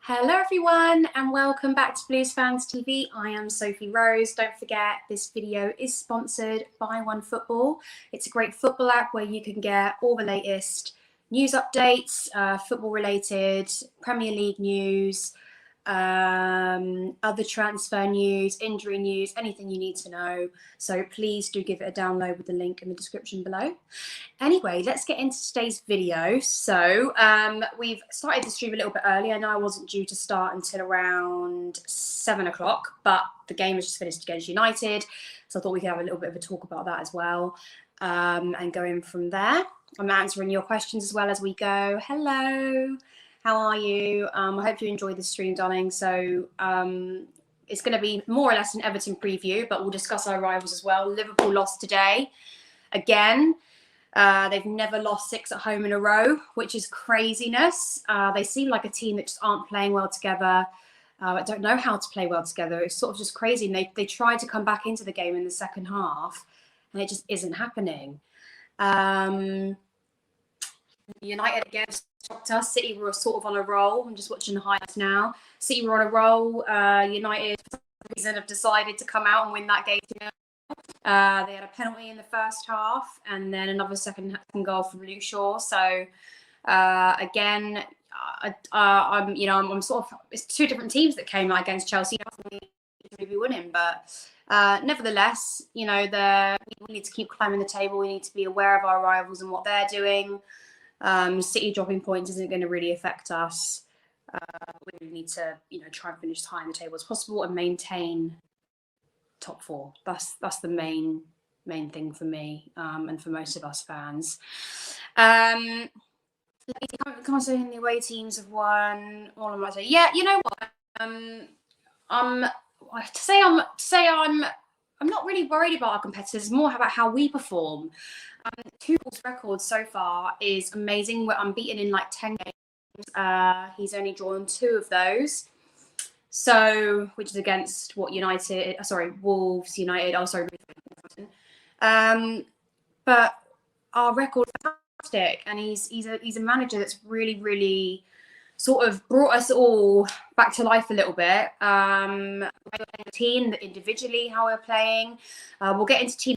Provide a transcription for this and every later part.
Hello everyone and welcome back to Blues Fans TV. I am Sophie Rose. Don't forget this video is sponsored by OneFootball. It's a great football app where you can get all the latest news updates, football related, Premier League news, other transfer news, injury news, anything you need to know. So please do give it a download with the link in the description below. Anyway, let's get into today's video. So we've started the stream a little bit early. I know I wasn't due to start until around 7 o'clock, but the game has just finished against United. So I thought we could have a little bit of a talk about that as well and going from there. I'm answering your questions as well as we go. Hello. How are you? I hope you enjoyed the stream, darling. So it's going to be more or less an Everton preview, but we'll discuss our rivals as well. Liverpool lost today again. They've never lost 6 at home in a row, which is craziness. They seem like a team that just aren't playing well together. I don't know how to play well together. It's sort of just crazy. And they tried to come back into the game in the second half, and it just isn't happening. United again shocked us. City were sort of on a roll. I'm just watching the highlights now. City were on a roll. United, for some reason, have decided to come out and win that game. They had a penalty in the first half, and then another second goal from Luke Shaw. So again, I'm sort of, it's 2 different teams that came out against Chelsea. Maybe be winning, but nevertheless, you know, we need to keep climbing the table. We need to be aware of our rivals and what they're doing. City dropping points isn't going to really affect us. We need to, try and finish as high in the table as possible and maintain top 4. That's the main thing for me and for most of us fans. Can't say the away teams have won. All I might say, yeah, you know what? I'm not really worried about our competitors. It's more about how we perform. Tuchel's record so far is amazing. We're unbeaten in like 10 games. He's only drawn 2 of those. So, which is against Wolves, United. Oh, sorry. But our record is fantastic, and he's a manager that's really, really sort of brought us all back to life a little bit. The team, individually, how we're playing. We'll get into team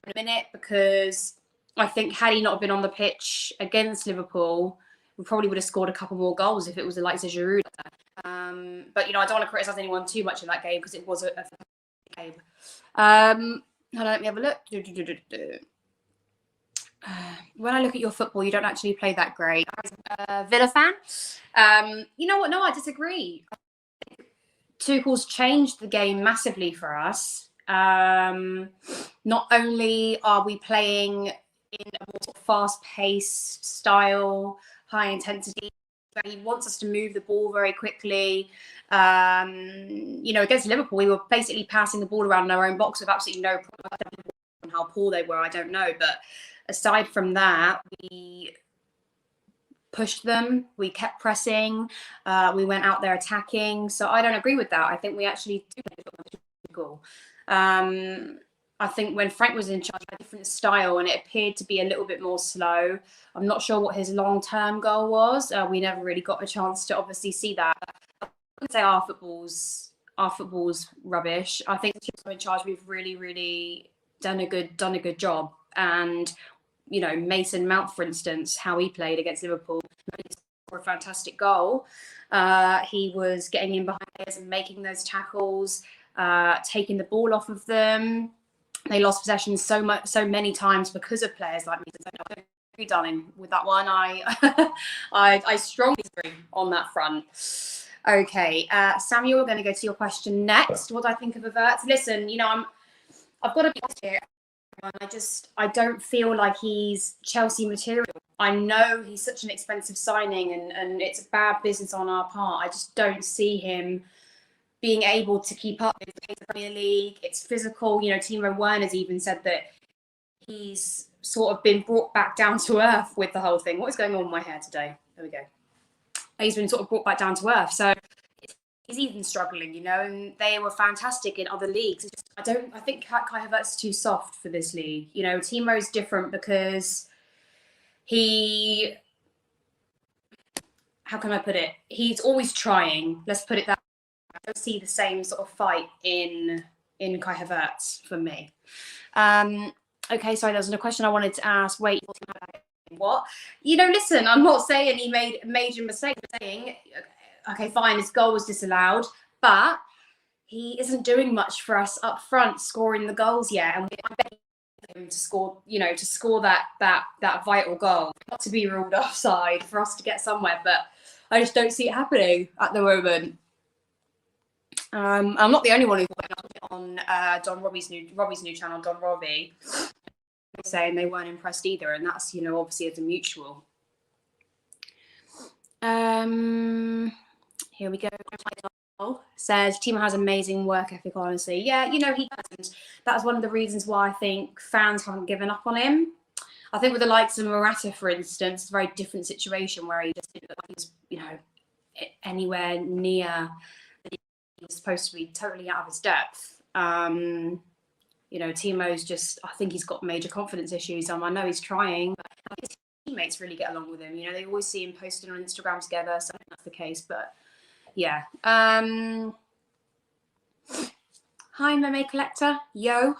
in a minute because I think had he not been on the pitch against Liverpool, we probably would have scored a couple more goals if it was the likes of Giroud. But I don't want to criticise anyone too much in that game because it was a game. Let me have a look. When I look at your football, you don't actually play that great. Villa fan. You know what? No, I disagree. Tuchel's changed the game massively for us. Not only are we playing in a more fast-paced style, high intensity, but he wants us to move the ball very quickly. Against Liverpool, we were basically passing the ball around in our own box with absolutely no problem. How poor they were, I don't know. But aside from that, we pushed them. We kept pressing. We went out there attacking. So I don't agree with that. I think we actually do play goal. I think when Frank was in charge, a different style, and it appeared to be a little bit more slow. I'm not sure what his long-term goal was. We never really got a chance to obviously see that. I wouldn't say our football's rubbish. I think since we're in charge, we've really, really done a good job. And Mason Mount, for instance, how he played against Liverpool, for a fantastic goal. He was getting in behind players and making those tackles, taking the ball off of them. They lost possession so many times because of players like me. So I don't agree, darling, with that one. I strongly agree on that front. Okay, Samuel, we're going to go to your question next. What do I think of Havertz? Listen, I've got to be honest here. I don't feel like he's Chelsea material. I know he's such an expensive signing and it's bad business on our part. I just don't see him being able to keep up with the Premier League. It's physical. Timo Werner's even said that he's sort of been brought back down to earth with the whole thing. What is going on with my hair today? There we go. He's been sort of brought back down to earth. So he's even struggling, and they were fantastic in other leagues. I think Kai Havertz is too soft for this league. Timo's different because he how can I put it? He's always trying. Let's put it that way. I don't see the same sort of fight in Kai Havertz for me. Okay, sorry, there was a question I wanted to ask. Wait, what? Listen, I'm not saying he made a major mistake. I'm saying, okay, fine, his goal was disallowed, but he isn't doing much for us up front, scoring the goals yet. And I bet him to score, to score that vital goal, not to be ruled offside for us to get somewhere. But I just don't see it happening at the moment. I'm not the only one who's on Don Robbie's new channel, Don Robbie, saying they weren't impressed either, and that's obviously as a mutual. Here we go. Says Timo has amazing work ethic, honestly. Yeah, he doesn't. That's one of the reasons why I think fans haven't given up on him. I think with the likes of Morata, for instance, it's a very different situation where he just didn't look like he's anywhere near. He was supposed to be totally out of his depth. Timo's just, I think he's got major confidence issues. I know he's trying, but I think his teammates really get along with him. They always see him posting on Instagram together, so I think that's the case. But yeah. Hi, Meme Collector. Yo.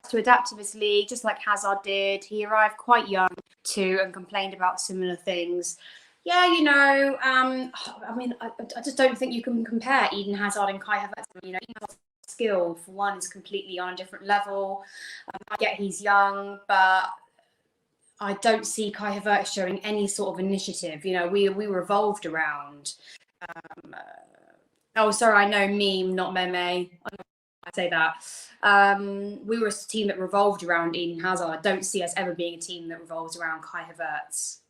To adapt to this league, just like Hazard did. He arrived quite young too and complained about similar things. Yeah, I just don't think you can compare Eden Hazard and Kai Havertz. Eden Hazard's skill, for one, is completely on a different level. I get he's young, but I don't see Kai Havertz showing any sort of initiative. We revolved around. I know meme, not meme. I say that. We were a team that revolved around Eden Hazard. I don't see us ever being a team that revolves around Kai Havertz.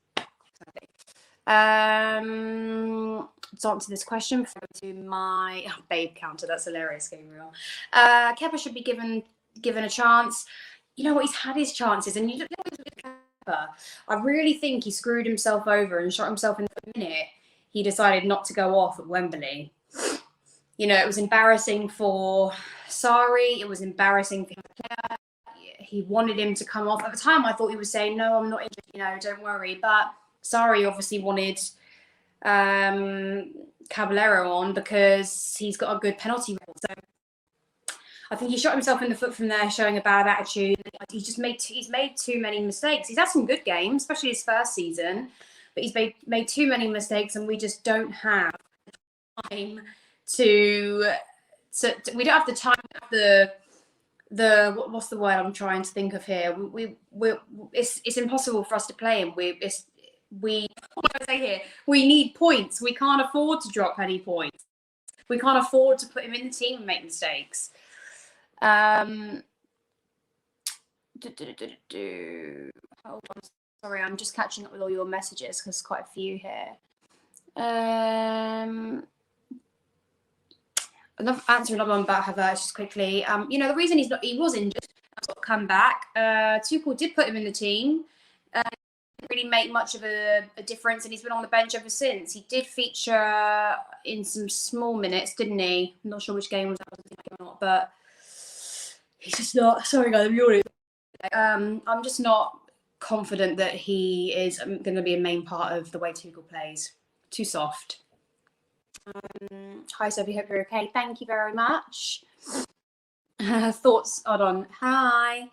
To answer this question, to my babe counter. That's hilarious, Gabriel. Kepa should be given a chance. You know what? He's had his chances, and I really think he screwed himself over and shot himself in the minute he decided not to go off at Wembley. It was embarrassing for Sarri. It was embarrassing for him. He wanted him to come off. At the time, I thought he was saying, "No, I'm not interested. Don't worry." But Sarri obviously wanted Caballero on because he's got a good penalty record. So I think he shot himself in the foot from there, showing a bad attitude. He's made too many mistakes. He's had some good games, especially his first season, but he's made too many mistakes, and we just don't have time to we don't have the time. What's the word I'm trying to think of here? It's impossible for us to play him. What do I say here? We need points. We can't afford to drop any points. We can't afford to put him in the team and make mistakes. Hold on, sorry, I'm just catching up with all your messages because quite a few here. Answer another one about Havertz just quickly. The reason he was injured, sort of come back. Tuchel did put him in the team. Didn't really make much of a difference, and he's been on the bench ever since. He did feature in some small minutes, didn't he? I'm not sure which game was that or not, but he's just not. Sorry, guys, I'm yawning. I'm just not confident that he is going to be a main part of the way Tuchel plays. Too soft. Hi, Sophie. Hope you're okay. Thank you very much. Thoughts? Hold on. Hi.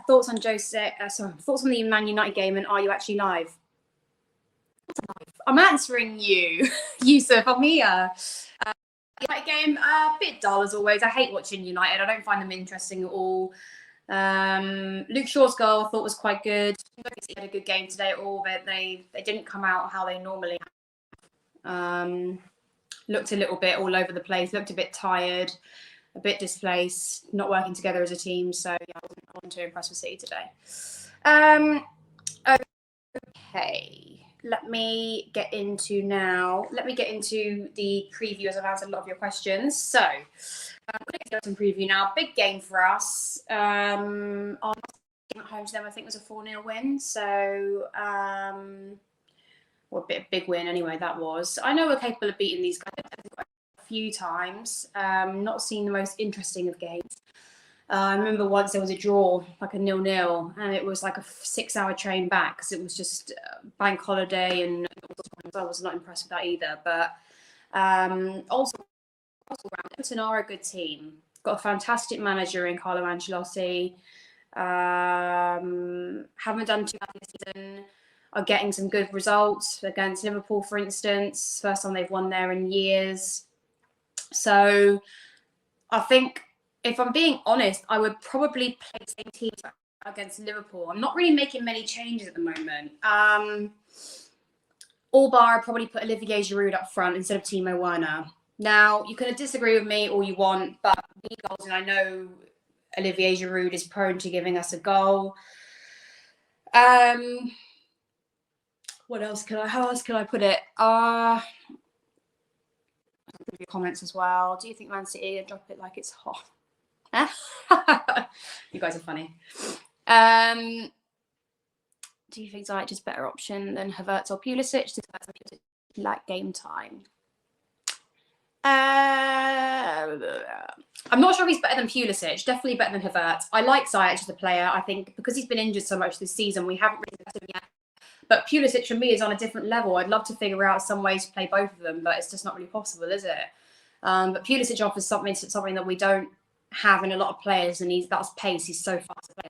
Thoughts on Jose? Thoughts on the Man United game, and are you actually live? I'm answering you, Yusuf. I'm here. United game, a bit dull as always. I hate watching United. I don't find them interesting at all. Luke Shaw's goal I thought was quite good. I don't think he had a good game today at all, but they didn't come out how they normally have. Looked a little bit all over the place, looked a bit tired, a bit displaced, not working together as a team. So yeah, I wasn't too impressed with City today. Okay, let me get into the preview as I've answered a lot of your questions. So I'm going to get some preview now. Big game for us. Our at home to them, I think, was a 4-0 win. So a big win anyway, that was. I know we're capable of beating these guys a few times. Not seen the most interesting of games. I remember once there was a draw, like a 0-0, and it was like a 6-hour train back because it was just bank holiday and I was not impressed with that either. But also around, Everton are a good team. Got a fantastic manager in Carlo Ancelotti. Haven't done too bad this season. Are getting some good results against Liverpool, for instance. First time they've won there in years. So I think, if I'm being honest, I would probably play the same team against Liverpool. I'm not really making many changes at the moment. All bar, I'd probably put Olivier Giroud up front instead of Timo Werner. Now, you can disagree with me all you want, but goals, and I know Olivier Giroud is prone to giving us a goal. What else can I? How else can I put it? Comments as well. Do you think Man City will drop it like it's hot? You guys are funny. Do you think Ziyech is a better option than Havertz or Pulisic? Like game time. I'm not sure if he's better than Pulisic. Definitely better than Havertz. I like Ziyech as a player. I think because he's been injured so much this season, we haven't really seen him yet. But Pulisic for me is on a different level. I'd love to figure out some ways to play both of them, but it's just not really possible, is it? But Pulisic offers something that we don't have in a lot of players, and that's pace. He's so fast a player.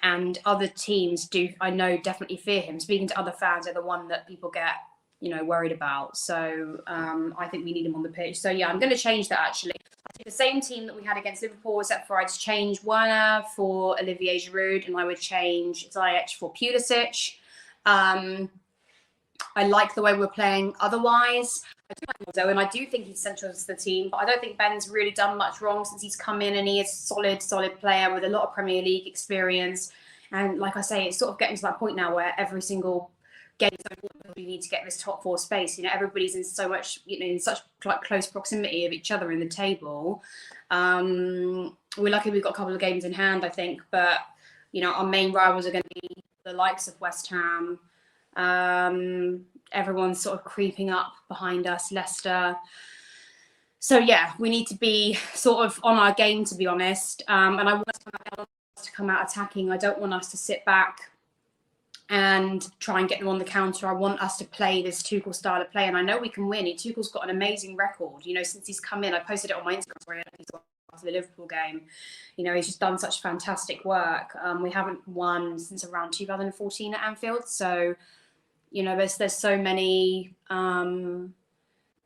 And other teams do, I know, definitely fear him. Speaking to other fans, they're the one that people get, worried about. So I think we need him on the pitch. So yeah, I'm going to change that actually. I think the same team that we had against Liverpool, except for I'd change Werner for Olivier Giroud, and I would change Ziyech for Pulisic. I like the way we're playing otherwise. I do like Aldo, and I do think he's central to the team, but I don't think Ben's really done much wrong since he's come in, and he is a solid player with a lot of Premier League experience. And like I say, it's sort of getting to that point now where every single game is so important. We need to get this top four space. Everybody's in so much, in such close proximity of each other in the table. We're lucky we've got a couple of games in hand, I think, but our main rivals are going to be the likes of West Ham. Everyone's sort of creeping up behind us, Leicester. So yeah, we need to be sort of on our game, to be honest. And I want us to come out attacking. I don't want us to sit back and try and get them on the counter. I want us to play this Tuchel style of play, and I know we can win. Tuchel's got an amazing record. Since he's come in, I posted it on my Instagram story after the Liverpool game. He's just done such fantastic work. We haven't won since around 2014 at Anfield, so there's so many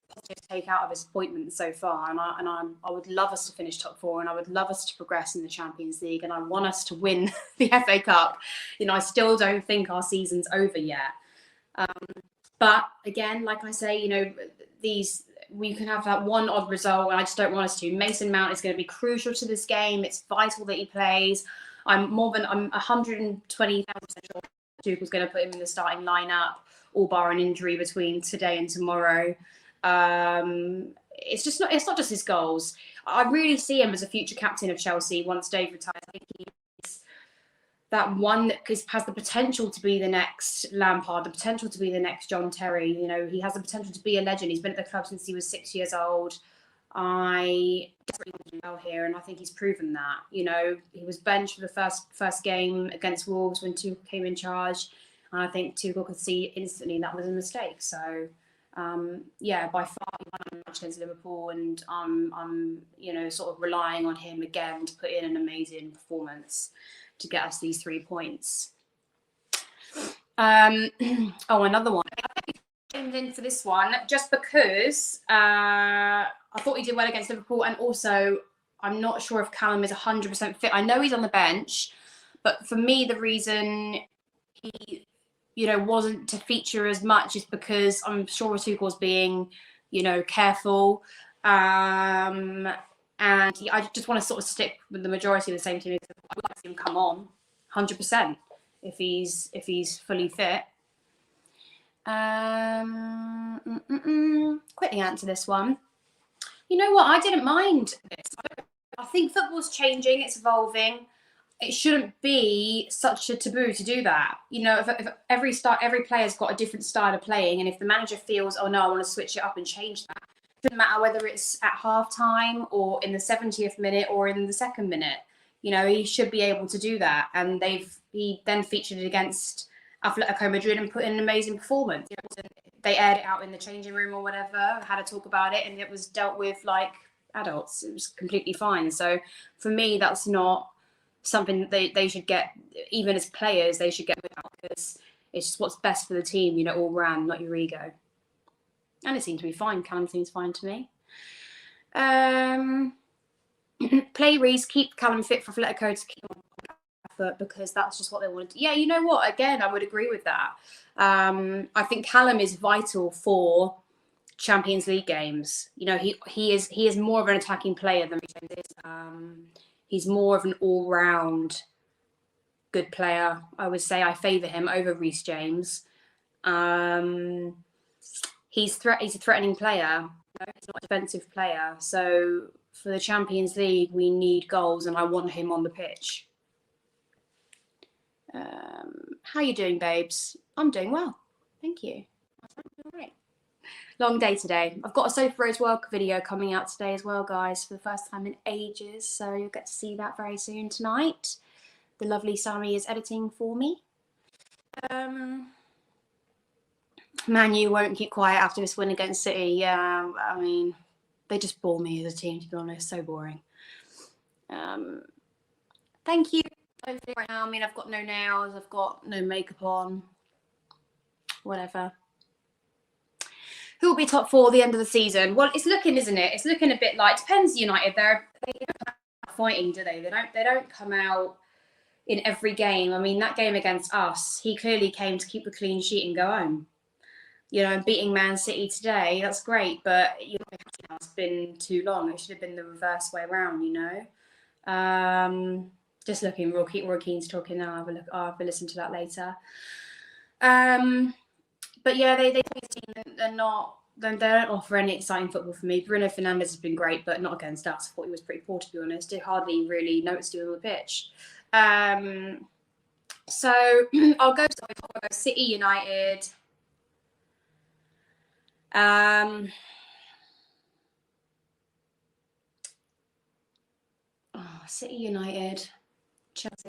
positives to take out of his appointment so far, and I would love us to finish top four, and I would love us to progress in the Champions League, and I want us to win the FA Cup. I still don't think our season's over yet. But again, like I say, we can have that one odd result, and I just don't want us to. Mason Mount is going to be crucial to this game. It's vital that he plays. I'm 120,000% sure Tuchel's going to put him in the starting lineup, all bar an injury between today and tomorrow. It's not just his goals. I really see him as a future captain of Chelsea once Dave retires. I think he's that one that has the potential to be the next Lampard, the potential to be the next John Terry. He has the potential to be a legend. He's been at the club since he was 6 years old. I desperately want him well here, and I think he's proven that. He was benched for the first game against Wolves when Tuchel came in charge, and I think Tuchel could see instantly that was a mistake. So, yeah, by far he won a match against Liverpool, and I'm sort of relying on him again to put in an amazing performance to get us these 3 points. Another one. In for this one just because I thought he did well against Liverpool, and also I'm not sure if Callum is 100% fit. I know he's on the bench, but for me the reason he wasn't to feature as much is because I'm sure Tuchel's being careful, and I just want to sort of stick with the majority of the same team. I would like to see him come on 100% if he's fully fit. Quickly answer this one. You know what? I didn't mind this. I think football's changing. It's evolving. It shouldn't be such a taboo to do that. If every player's got a different style of playing, and if the manager feels, oh no, I want to switch it up and change that, it doesn't matter whether it's at half time or in the 70th minute or in the second minute. He should be able to do that. And he then featured against Atletico Madrid and put in an amazing performance. They aired it out in the changing room or whatever, had a talk about it, and it was dealt with like adults. It was completely fine. So for me, that's not something they should get, even as players, they should get without, because it's just what's best for the team, all round, not your ego. And it seemed to be fine. Callum seems fine to me. Play Reece, keep Callum fit for Atletico to keep on effort, because that's just what they want to do. Yeah, you know what? Again, I would agree with that. I think Callum is vital for Champions League games. He is more of an attacking player than Reece is. He's more of an all-round good player. I would say I favour him over Reece James. He's a threatening player. He's not a defensive player. So for the Champions League, we need goals, and I want him on the pitch. How are you doing, babes? I'm doing well. Thank you. All right. Long day today. I've got a Sophie Rose World video coming out today as well, guys, for the first time in ages. So you'll get to see that very soon tonight. The lovely Sammy is editing for me. Man, you won't keep quiet after this win against City. Yeah, I mean, they just bore me as a team, to be honest. So boring. Thank you. Right now, I mean, I've got no nails. I've got no makeup on. Whatever. Who will be top four at the end of the season? Well, it's looking, isn't it? It's looking a bit like, depends. United, they don't come out fighting, do they? They don't come out in every game. I mean, that game against us, he clearly came to keep the clean sheet and go home. And beating Man City today, that's great, but it's been too long. It should have been the reverse way around, Just looking, Roy Keane's talking now. I'll have a listen to that later. But yeah, they're not. They don't offer any exciting football for me. Bruno Fernandes has been great, but not against us. I thought he was pretty poor, to be honest. I hardly really noticed him on the pitch. So I'll go City, United. City, United, Chelsea,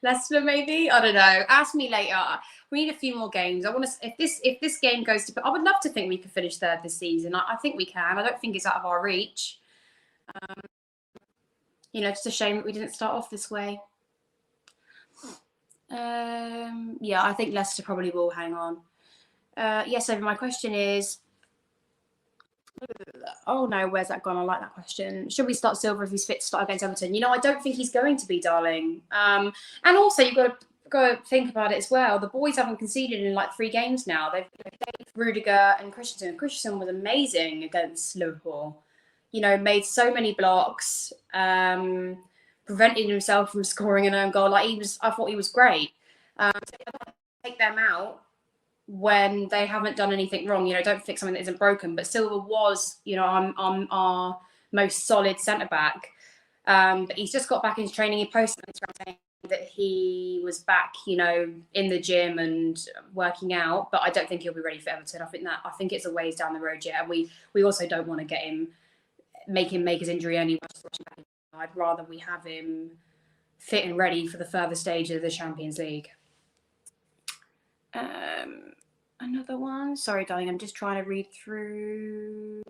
Leicester, maybe. I don't know. Ask me later. We need a few more games. I want to. If this game goes to, I would love to think we could finish third this season. I think we can. I don't think it's out of our reach. Just a shame that we didn't start off this way. Yeah, I think Leicester probably will hang on. Yes, so my question is, oh no, where's that gone? I like that question. Should we start Silva if he's fit to start against Everton? I don't think he's going to be, darling. And also, you've got to think about it as well. The boys haven't conceded in like 3 games now. They've played Rudiger and Christensen. Christensen was amazing against Liverpool. Made so many blocks, prevented himself from scoring an own goal. I thought he was great. Take them out when they haven't done anything wrong. Don't fix something that isn't broken. But Silva was, our most solid centre-back. But he's just got back into training. He posted on Instagram saying that he was back, in the gym and working out. But I don't think he'll be ready for Everton. I think it's a ways down the road yet. And we also don't want to make him make his injury anyway. I'd rather we have him fit and ready for the further stage of the Champions League. Another one. Sorry, darling, I'm just trying to read through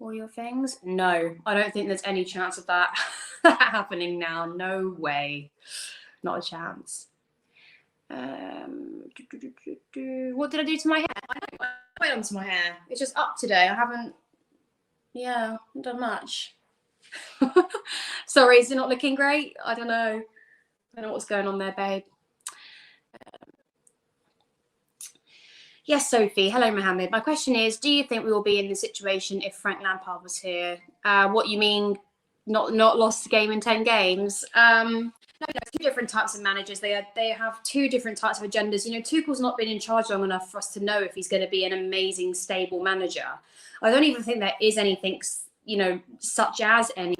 all your things. No, I don't think there's any chance of that happening now. No way. Not a chance. What did I do to my hair? I don't know. I went onto my hair. It's just up today. I haven't done much. Sorry, is it not looking great? I don't know. I don't know what's going on there, babe. Yes, Sophie. Hello, Mohammed. My question is, do you think we will be in the situation if Frank Lampard was here? What you mean, not lost a game in 10 games? No, 2 different types of managers. They have 2 different types of agendas. Tuchel's not been in charge long enough for us to know if he's going to be an amazing, stable manager. I don't even think there is anything, such as any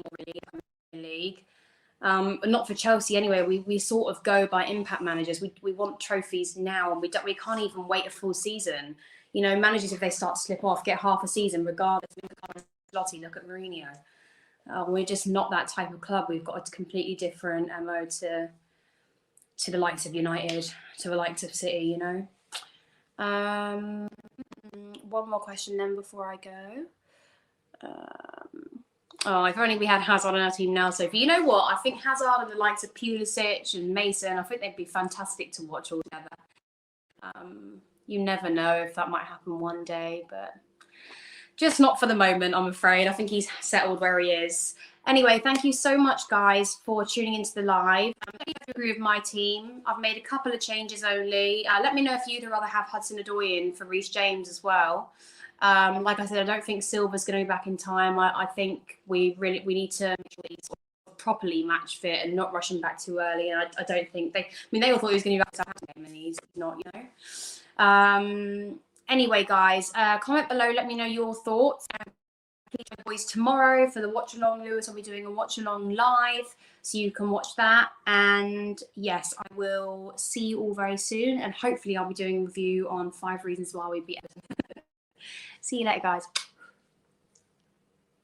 league. Not for Chelsea anyway. We sort of go by impact managers. We want trophies now, and we can't even wait a full season. Managers, if they start to slip off, get half a season regardless. Look at Ancelotti, look at Mourinho. We're just not that type of club. We've got a completely different MO to to the likes of United, to the likes of City, you know. One more question then before I go. Oh, if only we had Hazard on our team now, Sophie. You know what? I think Hazard and the likes of Pulisic and Mason, I think they'd be fantastic to watch all together. You never know if that might happen one day, but just not for the moment, I'm afraid. I think he's settled where he is. Anyway, thank you so much, guys, for tuning into the live. Let me know if you agree with my team. I've made a couple of changes only. Let me know if you'd rather have Hudson-Odoi in for Reece James as well. Like I said, I don't think Silva's going to be back in time. I think we need to make sure he's properly match fit and not rush him back too early. And I don't think they all thought he was going to be back to Southampton game, and he's not, you know. Anyway, guys, comment below. Let me know your thoughts. Please join the boys tomorrow for the watch along. Lewis will be doing a watch along live, so you can watch that. And yes, I will see you all very soon. And hopefully, I'll be doing a review on 5 reasons why we beat Everton. See you later, guys.